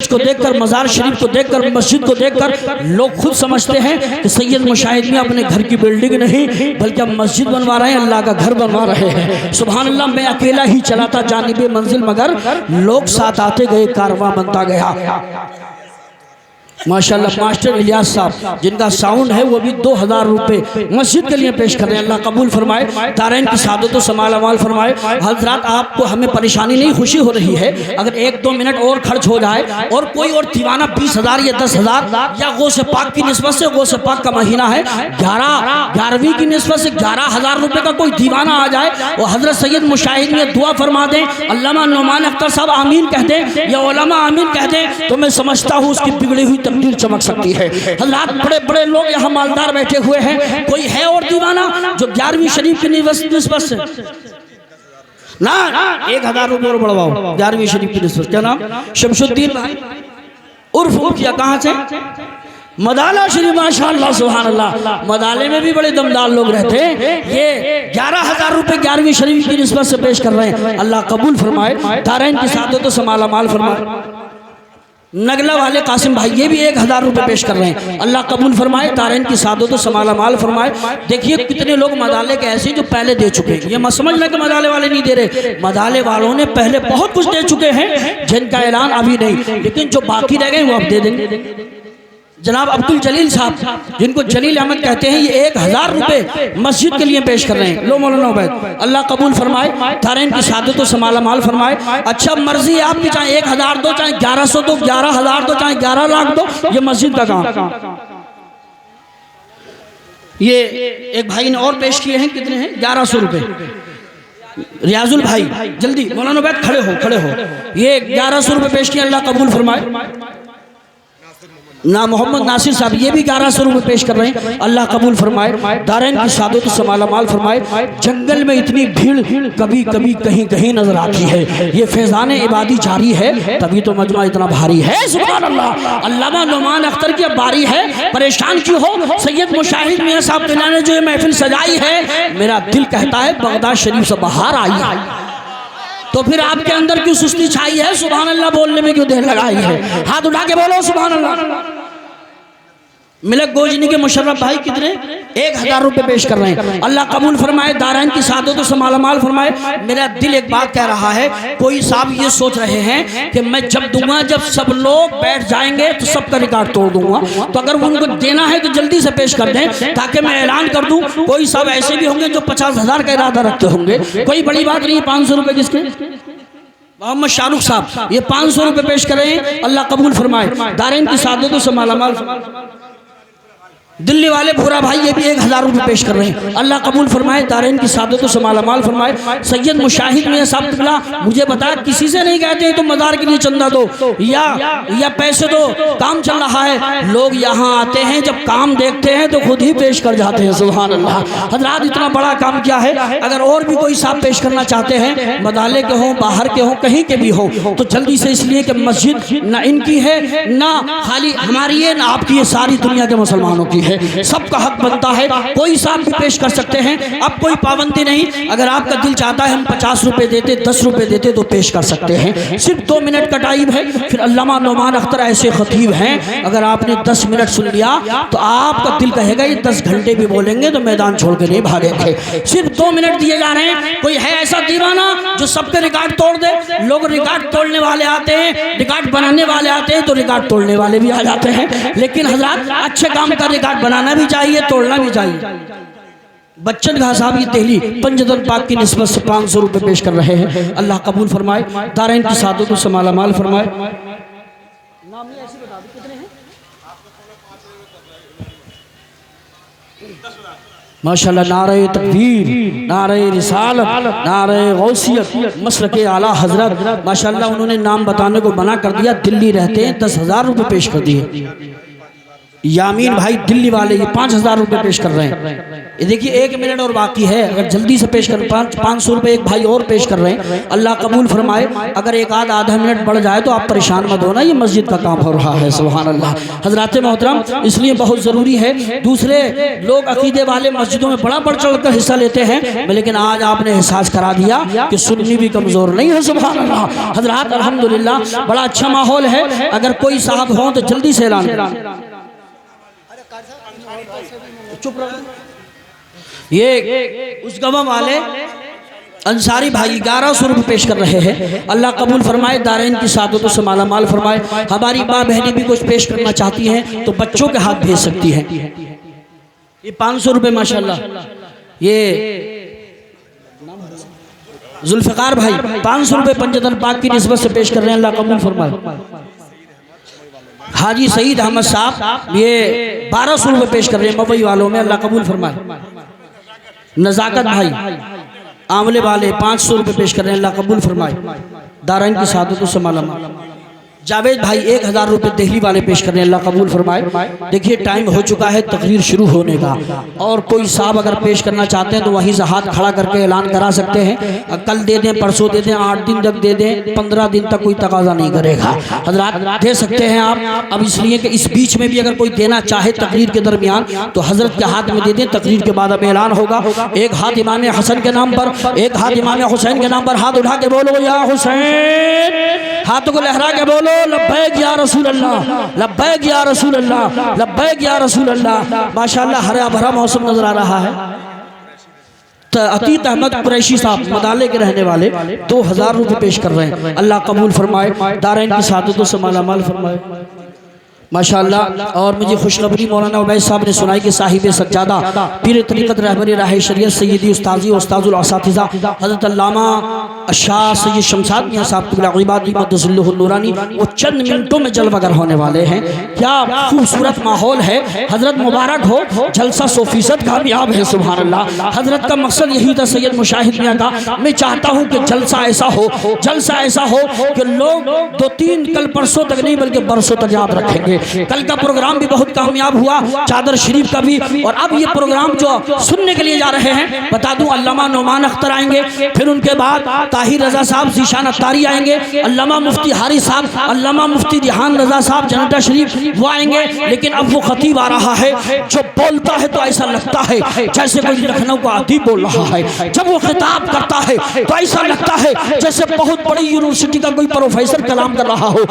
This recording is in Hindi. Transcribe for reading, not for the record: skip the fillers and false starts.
स्टेज को देखकर, मज़ार शरीफ को देखकर, मस्जिद को देखकर लोग खुद समझते हैं कि सैयद मुशाहिद मियां अपने घर की बिल्डिंग नहीं बल्कि अब मस्जिद बनवा रहे हैं, अल्लाह का घर बनवा रहे हैं। सुभान अल्लाह। मैं अकेला ही चला था जानिबे मंजिल, मगर लोग साथ आते गए, कारवां बनता गया। माशाल्लाह मास्टर इलियास साहब जिनका साउंड है वो भी 2000 रुपए मस्जिद के लिए पेश कर रहे हैं। अल्लाह कबूल फरमाए, दारैन की सादत व समाल अमाल फरमाए। हजरात आपको हमें परेशानी नहीं, खुशी हो रही है। अगर 1-2 मिनट और खर्च हो जाए और कोई और दीवाना 20,000 या 10,000 या गौसे पाक की निस्बत से, गौसे पाक का महीना है 11वीं की निस्बत से 11,000 रुपए का कोई दीवाना आ जाए और हजरत सैयद मुशाहिद में दुआ फरमा दें, अल्लामा नुमान अख्तर साहब आमीन कह दें या उलमा आमीन कह दें, तो मैं समझता हूँ उसकी बिगड़ी हुई तकदीर चमक सकती है। हज़रात बड़े बड़े लोग यहाँ मालदार बैठे हुए हैं, कोई है और दीवाना जो 11वीं शरीफ की निस्बत से ना 1,000 रुपये और बढ़वाओ 11वीं शरीफ की निस्बत। क्या नाम? शमशुद्दीन भाई उर्फ किया, कहाँ से? मदाला शरीफ। माशाअल्लाह सुभान अल्लाह। मदाले में भी बड़े दमदार लोग रहते हैं। ये 11,000 रुपये 11वीं शरीफ की निस्बत से पेश कर रहे हैं। अल्लाह कबूल फरमाए, दारैन की सादत व समाल अमाल फरमाए। नगला वाले कासिम भाई ये भी 1,000 रुपये पेश कर रहे हैं। अल्लाह कबूल फरमाए, दारैन की सादत व समाल अमाल फरमाए। देखिए कितने लोग मदाले के ऐसे जो पहले दे चुके हैं। ये मत समझना कि मदाले वाले नहीं दे रहे, मदाले वालों ने पहले बहुत कुछ दे चुके हैं जिनका ऐलान अभी नहीं, लेकिन जो बाकी रह गए वो अब दे देंगे। जनाब अब्दुल जलील साहब जिनको जलील अहमद कहते हैं, ये 1,000 रुपये मस्जिद के लिए पेश कर रहे हैं। लो मौलाना उबैद, अल्लाह कबूल फरमाए, दारैन की सादत व समाल अमाल फरमाए। अच्छा मर्जी है आपकी, चाहे 1,000 दो, चाहे 1100 दो, 11,000 दो, चाहे 11 लाख दो, ये मस्जिद का काम। ये एक भाई ने और पेश किए हैं, कितने हैं? 1100 रुपये। रियाजुल भाई जल्दी, मौलाना उबैद खड़े हो, खड़े हो। ये 1100 रुपये पेश किए, अल्लाह कबूल फरमाए। ना मोहम्मद नासिर साहब ये भी 1100 रुपये पेश कर रहे हैं, अल्लाह कबूल फरमाए, दारैन की सादत समाल अमाल फरमाए। जंगल में इतनी भीड़ कभी कभी कहीं कहीं नजर आती है, ये फैजान इबादी जारी है, तभी तो मजमा इतना भारी है। सुभान अल्लाह। अल्लामा नुमान अख्तर की बारी है, परेशान क्यों हो? सैयद मुशाहिद मियां साहब ने जो ये महफिल सजाई है, मेरा दिल कहता है बगदाद शरीफ से बाहर आई है, तो फिर आपके अंदर क्यों सुस्ती छाई है? सुभान अल्लाह बोलने में क्यों देर लगाई है? हाथ उठा के बोलो सुभान अल्लाह। मिलक गोजनी के मुशर्रफ भाई कितने? 1,000 रुपये पेश कर रहे हैं, अल्लाह कबूल फरमाए, दारैन की सादत व समाल अमाल फरमाए। मेरा दिल एक बात कह रहा है, कोई साहब ये सोच रहे हैं कि मैं जब दूंगा, जब सब लोग बैठ जाएंगे तो सबका रिकॉर्ड तोड़ दूंगा, तो अगर उनको देना है तो जल्दी से पेश कर दें ताकि मैं ऐलान कर दूं। कोई साहब ऐसे भी होंगे जो 50,000 का इरादा रखते होंगे, कोई बड़ी बात नहीं। 500 रुपये किसके? मोहम्मद शाहरुख साहब ये 500 रुपये पेश कर रहे हैं, अल्लाह कबूल फरमाए, दारैन की सादत व समाल अमाल। दिल्ली वाले भूरा भाई ये भी 1,000 रुपये पेश कर रहे हैं, अल्लाह कबूल फरमाए, दारैन की सादत व समाल अमाल फरमाए। सैयद मुशाहिद में साहब मुझे बता, किसी से नहीं कहते तुम मज़ार के लिए चंदा दो या पैसे दो, काम चल रहा है। लोग यहाँ आते हैं, जब काम देखते हैं तो खुद ही पेश कर जाते हैं। सुभान अल्लाह। हज़रात इतना बड़ा काम क्या है। अगर और भी कोई साहब पेश करना चाहते हैं, मदाले के हों, बाहर के हों, कहीं के भी हो, तो जल्दी से, इसलिए कि मस्जिद ना इनकी है, ना खाली हमारी है, ना आपकी, ये सारी दुनिया के मुसलमानों की है, सबका हक बनता है। कोई साहब भी पेश कर सकते हैं, अब कोई पाबंदी नहीं। अगर आपका दिल चाहता है हम 50 रुपये देते, 10 रुपये देते तो पेश कर सकते हैं। सिर्फ 2 मिनट का टाइम है। फिर अल्लामा नुमान अख्तर ऐसे खतीब हैं, अगर आपने 10 मिनट सुन लिया तो आपका दिल कहेगा ये 10 घंटे भी बोलेंगे तो मैदान छोड़ के नहीं भागेंगे। सिर्फ 2 मिनट दिए जा रहे हैं। कोई है ऐसा दीवाना जो सबके रिकॉर्ड तोड़ दे? लोग रिकॉर्ड तोड़ने वाले आते हैं, रिकॉर्ड बनाने वाले आते हैं, तो रिकॉर्ड तोड़ने वाले भी आ जाते हैं। लेकिन हजरात अच्छे काम का रिकॉर्ड बनाना भी चाहिए, तोड़ना भी चाहिए। बच्चन घा साहब ये दिल्ली पंजतन पाक की निस्बत से 500 रुपये पेश कर रहे हैं, अल्लाह कबूल फरमाए, दारैन की सादत व समाल अमाल फरमाए। नाम ये ऐसे बता दो कितने हैं? माशाल्लाह। नारे तकबीर, नारे रिसालत, नारे गौसियत, मसलके आला हजरत। माशाल्लाह उन्होंने नाम बताने को मना कर दिया, दिल्ली रहते हैं, 10,000 रुपये पेश कर दिए। यामीन भाई दिल्ली वाले, ये 5,000 रुपये पेश कर रहे हैं। ये देखिए 1 मिनट और बाकी है, अगर जल्दी से पेश कर 500 रुपये एक भाई और पेश कर रहे हैं, अल्लाह कबूल फरमाए। अगर एक आधा मिनट बढ़ जाए तो आप परेशान मत होना, ये मस्जिद का काम हो रहा है। सुभान अल्लाह। हजरात मोहतरम, इसलिए बहुत ज़रूरी है। दूसरे लोग अकीदे वाले मस्जिदों में बड़ा बढ़ चढ़ कर हिस्सा लेते हैं, लेकिन आज आपने एहसास करा दिया कि सुन्नी भी कमज़ोर नहीं है। सुभान अल्लाह। हजरात अल्हम्दुलिल्लाह बड़ा अच्छा माहौल है। अगर कोई साहब हों तो जल्दी से ऐलान करें। चुप रहो। ये उस गवा वाले अंसारी भाई 1100 रुपये पेश कर रहे हैं। अल्लाह कबूल फरमाए, दारैन की सादतों से माला माल फरमाए। हमारी माँ बहनें भी कुछ पेश करना चाहती हैं तो बच्चों के हाथ भेज सकती हैं। ये 500 रुपये माशाल्लाह। ये जुल्फ़िकार भाई 500 रुपये पंजतन पाक की निस्बत से पेश कर रहे हैं। अल्लाह कबूल फरमाए। हाजी सईद अहमद साहब ये 1200 रुपये पेश कर रहे हैं मवई वालों में। अल्लाह कबूल फरमाए। नज़ाकत भाई आंवले वाले 500 रुपये पेश कर रहे हैं। अल्लाह कबूल फरमाए। दारैन की सादतों से माला माल। जावेद भाई 1000 रुपये दिल्ली वाले पेश कर रहे हैं। अल्लाह कबूल फरमाए। देखिए टाइम हो चुका है तकरीर शुरू होने का, और कोई साहब अगर पेश करना चाहते हैं तो वहीं से हाथ खड़ा करके ऐलान करा सकते हैं। कल दे दें, परसों दे दें, 8 दिन तक दे दें, 15 दिन तक कोई तकाजा नहीं करेगा। हजरात दे सकते हैं आप। अब इसलिए कि इस बीच में भी अगर कोई देना चाहे तकरीर के दरमियान तो हजरत के हाथ में दे दें। तकरीर के बाद अब ऐलान होगा। एक हाथ इमाम हसन के नाम पर, एक हाथ इमाम हुसैन के नाम पर। हाथ उठा के बोलो या हुसैन, हाथों को लहरा के बोलो लब्बैक या रसूल अल्लाह, लब्बैक या रसूल अल्लाह, लब्बैक या रसूल अल्लाह। माशाअल्लाह हरा भरा मौसम नजर आ रहा है। अतीत अहमद कुरैशी साहब मदाले के रहने वाले 2000 रुपये पेश कर रहे हैं। अल्लाह कबूल फरमाए। दारैन की सादतों से माला माल फरमाए माशाअल्लाह। और मुझे खुशखबरी मौलाना उबैद साहब ने सुनाई कि साहिब सज्जादा पीर तरीक़त रहबर राह शरीयत सैयदी उस्ताज़ी उस्ताजुल असातिज़ा हज़रत अल्लामा शाह सैयद शमशाद मियां साहब क़िबला इबादी मद्दसल्लहुल नूरानी वो चंद मिनटों में जलवागर होने वाले हैं। क्या खूबसूरत माहौल है। हज़रत मुबारक हो, जलसा 100% कामयाब है। सुभान अल्लाह। हज़रत का मकसद यही था सैयद मुशाहिद मियां का। मैं चाहता हूँ कि जलसा ऐसा हो, जलसा ऐसा हो कि लोग 2-3 कल परसों तक नहीं बल्कि बरसों तक याद रखेंगे। कल का प्रोग्राम भी बहुत कामयाब हुआ, चादर शरीफ का भी। और अब ये प्रोग्राम जो सुनने के लिए जा रहे हैं, बता दूं अल्लामा नौमान अख्तर आएंगे, फिर उनके बाद ताहिर रजा साहब ज़ीशान अत्तारी आएंगे, अल्लामा मुफ्ती हारी साहब, अल्लामा मुफ्ती रिहान रजा साहब जनता शरीफ वो आएंगे। लेकिन अब वो खतीब आ रहा है जो बोलता है तो ऐसा लगता है जैसे कोई लखनऊ का अदीब बोल रहा है। जब वो खिताब करता है तो ऐसा लगता है जैसे बहुत बड़ी यूनिवर्सिटी का कोई प्रोफेसर कलाम कर रहा हो।